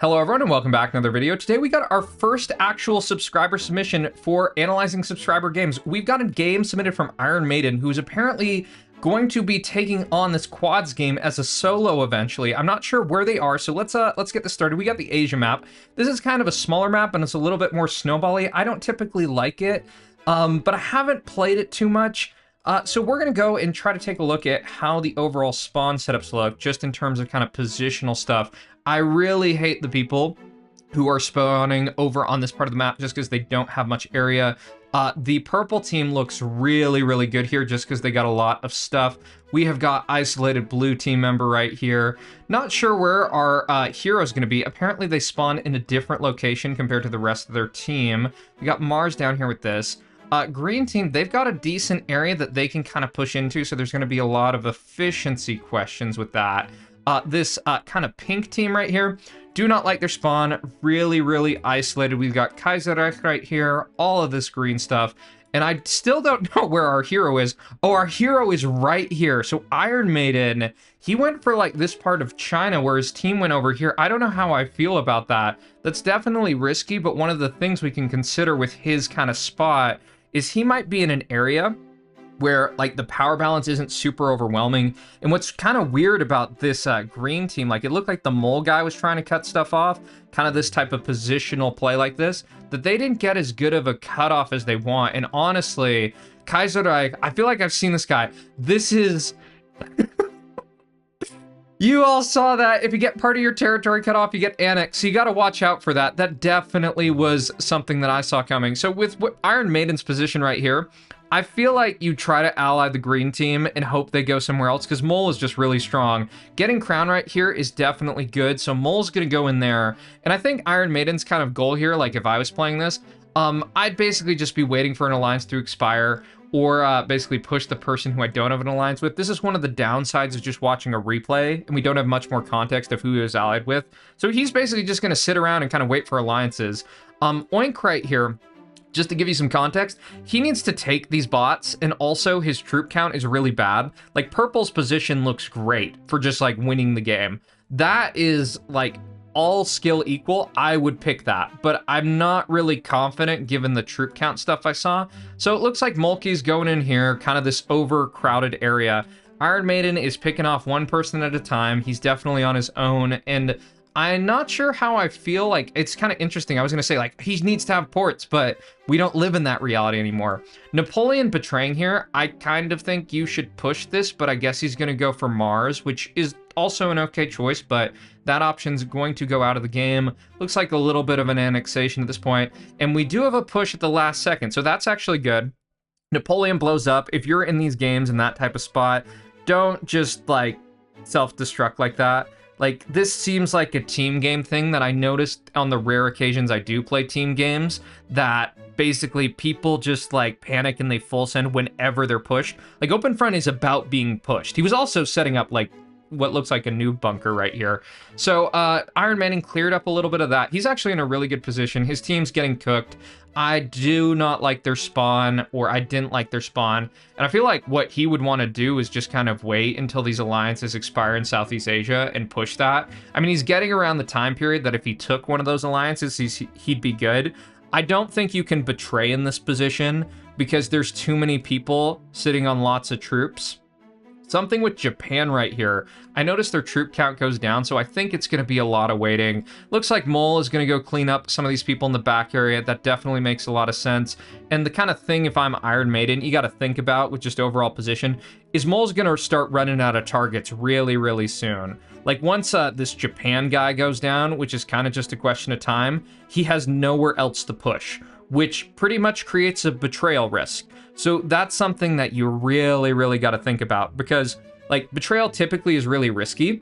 Hello everyone and welcome back to another video. Today we got our first actual subscriber submission for analyzing subscriber games. We've got a game submitted from Iron Maiden, who's apparently going to be taking on this quads game as a solo eventually. I'm not sure where they are, so let's get this started. We got the Asia map. This is kind of a smaller map and it's a little bit more snowbally. I don't typically like it, but I haven't played it too much. So we're going to go and try to take a look at how the overall spawn setups look, just in terms of kind of positional stuff. I really hate the people who are spawning over on this part of the map just because they don't have much area. The purple team looks really, really good here just because they got a lot of stuff. We have got isolated blue team member right here. Not sure where our hero is going to be. Apparently they spawn in a different location compared to the rest of their team. We got Mars down here with this. Green team, they've got a decent area that they can kind of push into, so there's going to be a lot of efficiency questions with that. This kind of pink team right here, do not like their spawn, really, really isolated. We've got Kaiserreich right here, all of this green stuff, and I still don't know where our hero is. Oh, our hero is right here. So Iron Maiden, he went for like this part of China where his team went over here. I don't know how I feel about that. That's definitely risky, but one of the things we can consider with his kind of spot is he might be in an area where like the power balance isn't super overwhelming. And what's kind of weird about this green team, like it looked like the mole guy was trying to cut stuff off, kind of this type of positional play like this, that they didn't get as good of a cutoff as they want. And honestly, Kaiserreich, I feel like I've seen this guy. This is... You all saw that. If you get part of your territory cut off, you get annexed. So you got to watch out for that. That definitely was something that I saw coming. So with Iron Maiden's position right here, I feel like you try to ally the green team and hope they go somewhere else because Mole is just really strong. Getting Crown right here is definitely good. So Mole's going to go in there. And I think Iron Maiden's kind of goal here, like if I was playing this, I'd basically just be waiting for an alliance to expire, or basically push the person who I don't have an alliance with. This is one of the downsides of just watching a replay, and we don't have much more context of who he was allied with. So he's basically just going to sit around and kind of wait for alliances. Oink right here, just to give you some context, he needs to take these bots, and also his troop count is really bad. Like, Purple's position looks great for just, like, winning the game. That is, like, all skill equal, I would pick that, but I'm not really confident given the troop count stuff I saw. So it looks like Mulkey's going in here, kind of this overcrowded area. Iron Maiden is picking off one person at a time. He's definitely on his own, and I'm not sure how I feel. Like, it's kind of interesting. I was going to say, like, he needs to have ports, but we don't live in that reality anymore. Napoleon betraying here, I kind of think you should push this, but I guess he's going to go for Mars, which is also an okay choice, but that option's going to go out of the game. Looks like a little bit of an annexation at this point, and we do have a push at the last second, so that's actually good. Napoleon blows up. If you're in these games in that type of spot, don't just, like, self-destruct like that. Like, this seems like a team game thing that I noticed on the rare occasions I do play team games, that basically people just, like, panic and they full send whenever they're pushed. Like, Open Front is about being pushed. He was also setting up, like, what looks like a noob bunker right here. So Iron Maiden cleared up a little bit of that. He's actually in a really good position. His team's getting cooked. I do not like their spawn, or I didn't like their spawn. And I feel like what he would want to do is just kind of wait until these alliances expire in Southeast Asia and push that. I mean, he's getting around the time period that if he took one of those alliances, he'd be good. I don't think you can betray in this position because there's too many people sitting on lots of troops. Something with Japan right here. I noticed their troop count goes down, so I think it's going to be a lot of waiting. Looks like Mole is going to go clean up some of these people in the back area. That definitely makes a lot of sense. And the kind of thing, if I'm Iron Maiden, you got to think about with just overall position, is Mole's going to start running out of targets really, really soon. Like, once this Japan guy goes down, which is kind of just a question of time, he has nowhere else to push, which pretty much creates a betrayal risk. So that's something that you really, really got to think about, because, like, betrayal typically is really risky,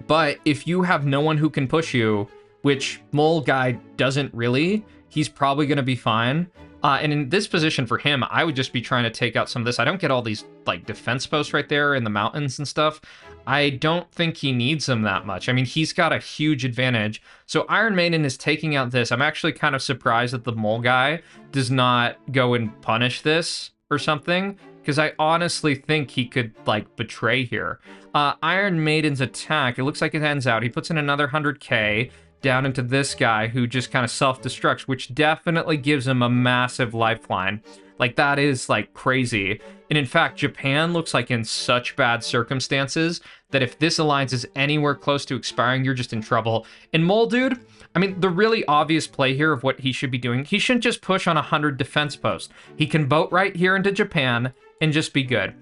but if you have no one who can push you, which Mole guy doesn't really, he's probably going to be fine. And in this position for him, I would just be trying to take out some of this. I don't get all these, like, defense posts right there in the mountains and stuff. I don't think he needs them that much. I mean, he's got a huge advantage. So Iron Maiden is taking out this. I'm actually kind of surprised that the Mole guy does not go and punish this or something, because I honestly think he could, like, betray here. Iron Maiden's attack, it looks like it ends out. He puts in another 100k. down into this guy who just kind of self-destructs, which definitely gives him a massive lifeline. Like, that is, like, crazy. And in fact, Japan looks like in such bad circumstances that if this alliance is anywhere close to expiring, you're just in trouble. And Mole Dude, I mean, the really obvious play here of what he should be doing, he shouldn't just push on 100 defense posts. He can boat right here into Japan and just be good.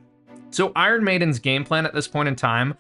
So Iron Maiden's game plan at this point in time,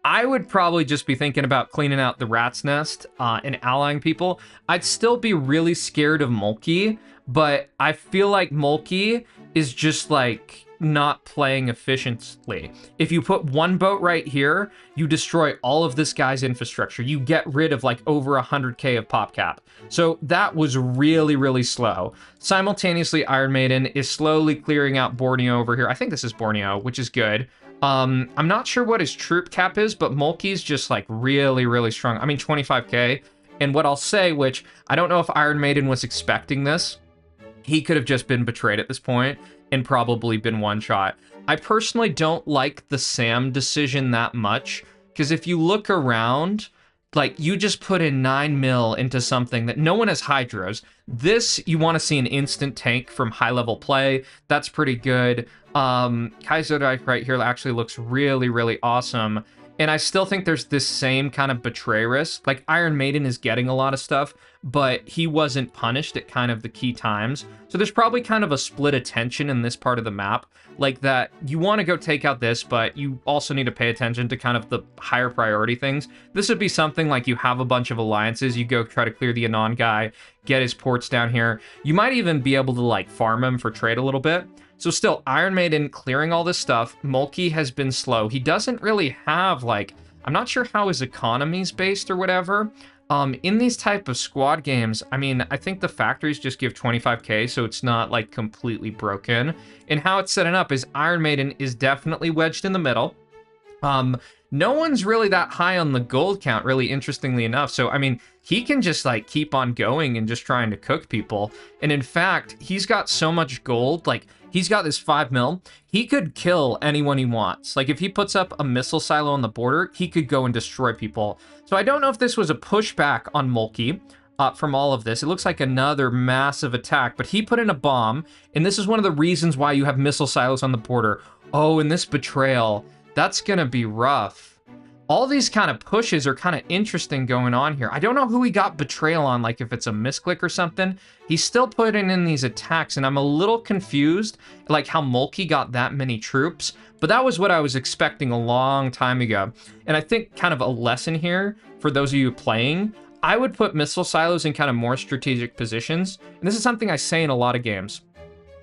I would probably just be thinking about cleaning out the rat's nest and allying people. I'd still be really scared of Mulkey, but I feel like Mulkey is just like not playing efficiently. If you put one boat right here, you destroy all of this guy's infrastructure. You get rid of like over 100k of pop cap. So that was really, really slow. Simultaneously, Iron Maiden is slowly clearing out Borneo over here. I think this is Borneo, which is good. I'm not sure what his troop cap is, but Mulkey's just like really, really strong. I mean, 25k. And what I'll say, which I don't know if Iron Maiden was expecting this, he could have just been betrayed at this point and probably been one shot. I personally don't like the Sam decision that much, because if you look around, like, you just put in 9 mil into something that no one has hydros. This, you want to see an instant tank from high level play. That's pretty good. Kaiserreich right here actually looks really, really awesome. And I still think there's this same kind of betray risk. Like, Iron Maiden is getting a lot of stuff, but he wasn't punished at kind of the key times. So there's probably kind of a split attention in this part of the map. Like, that you want to go take out this, but you also need to pay attention to kind of the higher priority things. This would be something like you have a bunch of alliances, you go try to clear the Anon guy, get his ports down here. You might even be able to like farm him for trade a little bit. So still, Iron Maiden clearing all this stuff. Mulkey has been slow. He doesn't really have, like, I'm not sure how his economy's based or whatever. In these type of squad games, I mean, I think the factories just give 25k, so it's not, like, completely broken. And how it's setting up is Iron Maiden is definitely wedged in the middle. No one's really that high on the gold count, really, interestingly enough. So, I mean, he can just, like, keep on going and just trying to cook people. And in fact, he's got so much gold, like, he's got this 5 mil. He could kill anyone he wants. Like, if he puts up a missile silo on the border, he could go and destroy people. So I don't know if this was a pushback on Mulkey from all of this. It looks like another massive attack, but he put in a bomb, and this is one of the reasons why you have missile silos on the border. Oh, and this betrayal, that's gonna be rough. All these kind of pushes are kind of interesting going on here. I don't know who he got betrayal on, like if it's a misclick or something. He's still putting in these attacks, and I'm a little confused, like how Mulkey got that many troops, but that was what I was expecting a long time ago. And I think kind of a lesson here for those of you playing, I would put missile silos in kind of more strategic positions. And this is something I say in a lot of games.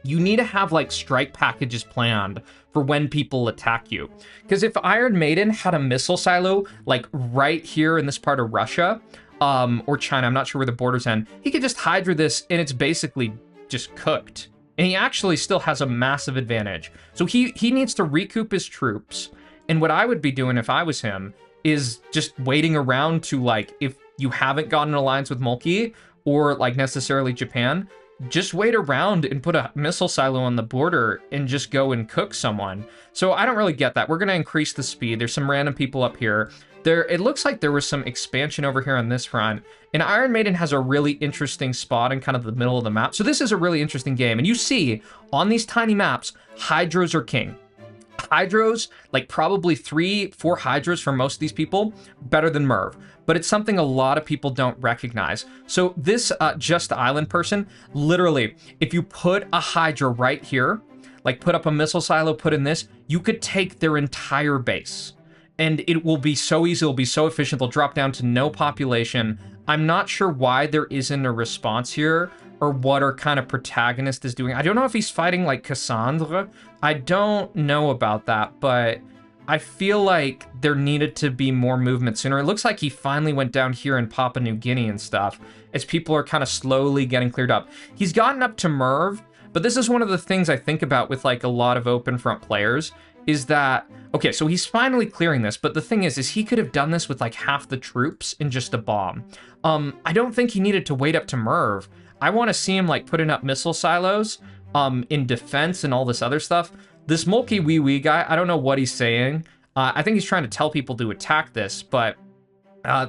You need to have like strike packages planned for when people attack you. Because if Iron Maiden had a missile silo like right here in this part of Russia, or China, I'm not sure where the borders end, he could just Hydra this and it's basically just cooked. And he actually still has a massive advantage. So he needs to recoup his troops. And what I would be doing if I was him is just waiting around to, like, if you haven't gotten an alliance with Mulkey or like necessarily Japan, just wait around and put a missile silo on the border and just go and cook someone. So I don't really get that. We're going to increase the speed. There's some random people up here. It looks like there was some expansion over here on this front. And Iron Maiden has a really interesting spot in kind of the middle of the map. So this is a really interesting game. And you see, on these tiny maps, Hydros are king. Hydros, like probably 3-4 Hydros for most of these people, better than Merv. But it's something a lot of people don't recognize. So this Just Island person, literally, if you put a Hydra right here, like put up a missile silo, put in this, you could take their entire base. And it will be so easy, it'll be so efficient, they'll drop down to no population. I'm not sure why there isn't a response here, or what our kind of protagonist is doing. I don't know if he's fighting like Cassandra. I don't know about that, but I feel like there needed to be more movement sooner. It looks like he finally went down here in Papua New Guinea and stuff, as people are kind of slowly getting cleared up. He's gotten up to Merv, but this is one of the things I think about with like a lot of open front players, is that, okay, so he's finally clearing this, but the thing is he could have done this with like half the troops in just a bomb. I don't think he needed to wait up to Merv. I want to see him like putting up missile silos in defense and all this other stuff. This Mulkey Wee Wee guy, I don't know what he's saying. I think he's trying to tell people to attack this, but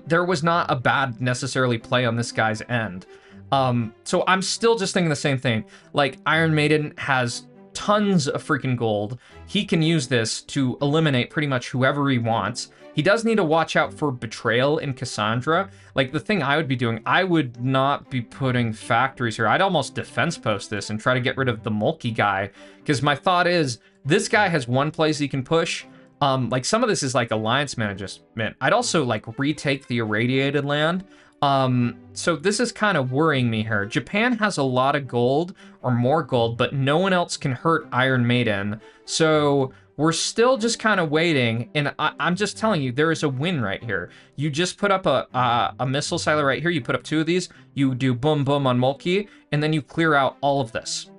there was not a bad necessarily play on this guy's end. So I'm still just thinking the same thing. Like, Iron Maiden has tons of freaking gold. He can use this to eliminate pretty much whoever he wants. He does need to watch out for Betrayal in Cassandra. Like, the thing I would be doing, I would not be putting factories here. I'd almost defense post this and try to get rid of the Mulkey guy, because my thought is, this guy has one place he can push. Like, some of this is like alliance management. I'd also like retake the irradiated land. So this is kind of worrying me here. Japan has a lot of gold, or more gold, but no one else can hurt Iron Maiden. So we're still just kind of waiting, and I'm just telling you, there is a win right here. You just put up a missile silo right here. You put up 2 of these. You do boom boom on Mulkey, and then you clear out all of this,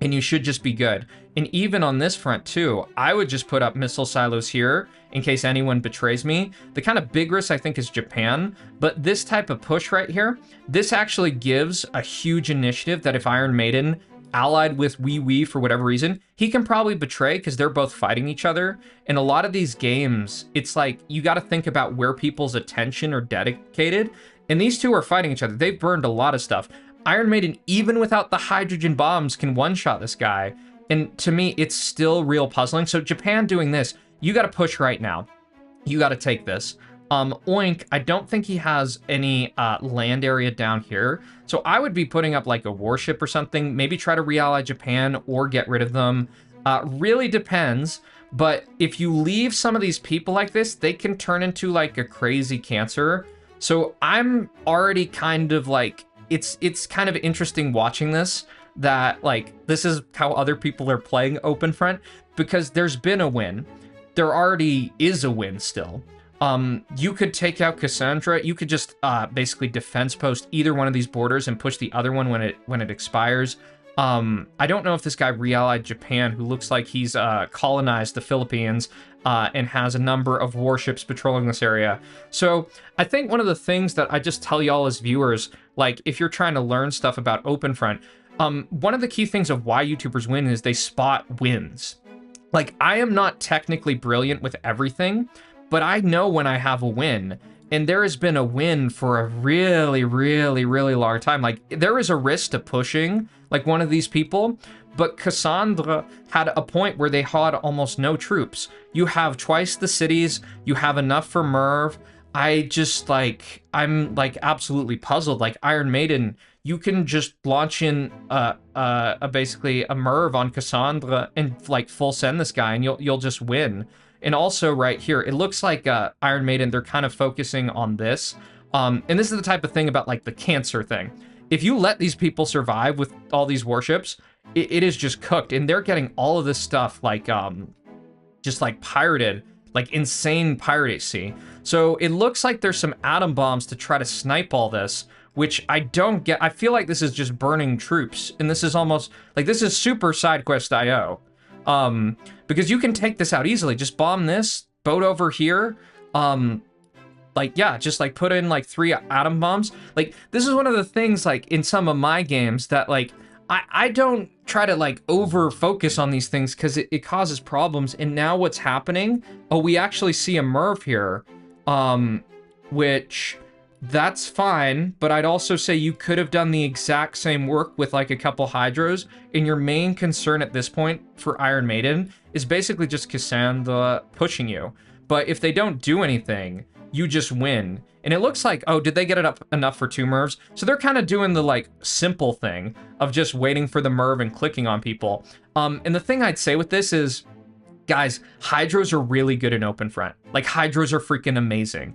and you should just be good. And even on this front too, I would just put up missile silos here in case anyone betrays me. The kind of big risk, I think, is Japan, but this type of push right here, this actually gives a huge initiative that if Iron Maiden allied with Wee Wee for whatever reason, he can probably betray because they're both fighting each other. In a lot of these games, it's like you got to think about where people's attention are dedicated, and these two are fighting each other. They've burned a lot of stuff. Iron Maiden, even without the hydrogen bombs, can one-shot this guy. And to me, it's still real puzzling. So Japan doing this, you got to push right now. You got to take this. Oink, I don't think he has any land area down here. So I would be putting up like a warship or something. Maybe try to re-ally Japan or get rid of them. Really depends. But if you leave some of these people like this, they can turn into like a crazy cancer. So I'm already kind of like, it's kind of interesting watching this, that like this is how other people are playing open front, because there's been a win. There already is a win still. You could take out Cassandra. You could just basically defense post either one of these borders and push the other one when it expires. I don't know if this guy re-allied Japan, who looks like he's colonized the Philippines and has a number of warships patrolling this area. So I think one of the things that I just tell y'all as viewers, like if you're trying to learn stuff about OpenFront, one of the key things of why YouTubers win is they spot wins. Like, I am not technically brilliant with everything, but I know when I have a win. And there has been a win for a really, really, really long time. Like, there is a risk to pushing, like, one of these people, but Cassandra had a point where they had almost no troops. You have twice the cities, you have enough for Merv. I just, like, I'm, like, absolutely puzzled. Like, Iron Maiden, you can just launch in basically a Merv on Cassandra and, like, full send this guy, and you'll just win. And also right here, it looks like Iron Maiden, they're kind of focusing on this. And this is the type of thing about, like, the cancer thing. If you let these people survive with all these warships, it is just cooked. And they're getting all of this stuff, like, just, like, pirated, like, insane piracy. So it looks like there's some atom bombs to try to snipe all this, which I don't get. I feel like this is just burning troops. And this is almost, like, this is super side quest IO. Because you can take this out easily. Just bomb this, boat over here. Like, yeah, just, like, put in, like, 3 atom bombs. Like, this is one of the things, like, in some of my games that, like, I don't try to, like, over-focus on these things because it causes problems. And now what's happening? Oh, we actually see a Merv here, which... that's fine, but I'd also say you could have done the exact same work with like a couple hydros, and your main concern at this point for Iron Maiden is basically just Cassandra pushing you. But if they don't do anything, you just win. And it looks like, oh, did they get it up enough for 2 Mervs? So they're kind of doing the like simple thing of just waiting for the Merv and clicking on people. And the thing I'd say with this is, guys, hydros are really good in open front. Like, hydros are freaking amazing.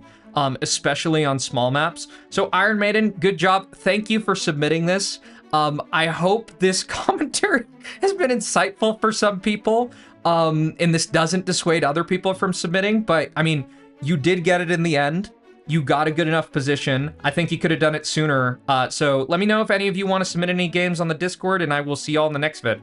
Especially on small maps. So Iron Maiden, good job. Thank you for submitting this. I hope this commentary has been insightful for some people, and this doesn't dissuade other people from submitting, but I mean, you did get it in the end. You got a good enough position. I think you could have done it sooner. So let me know if any of you want to submit any games on the Discord, and I will see y'all in the next vid.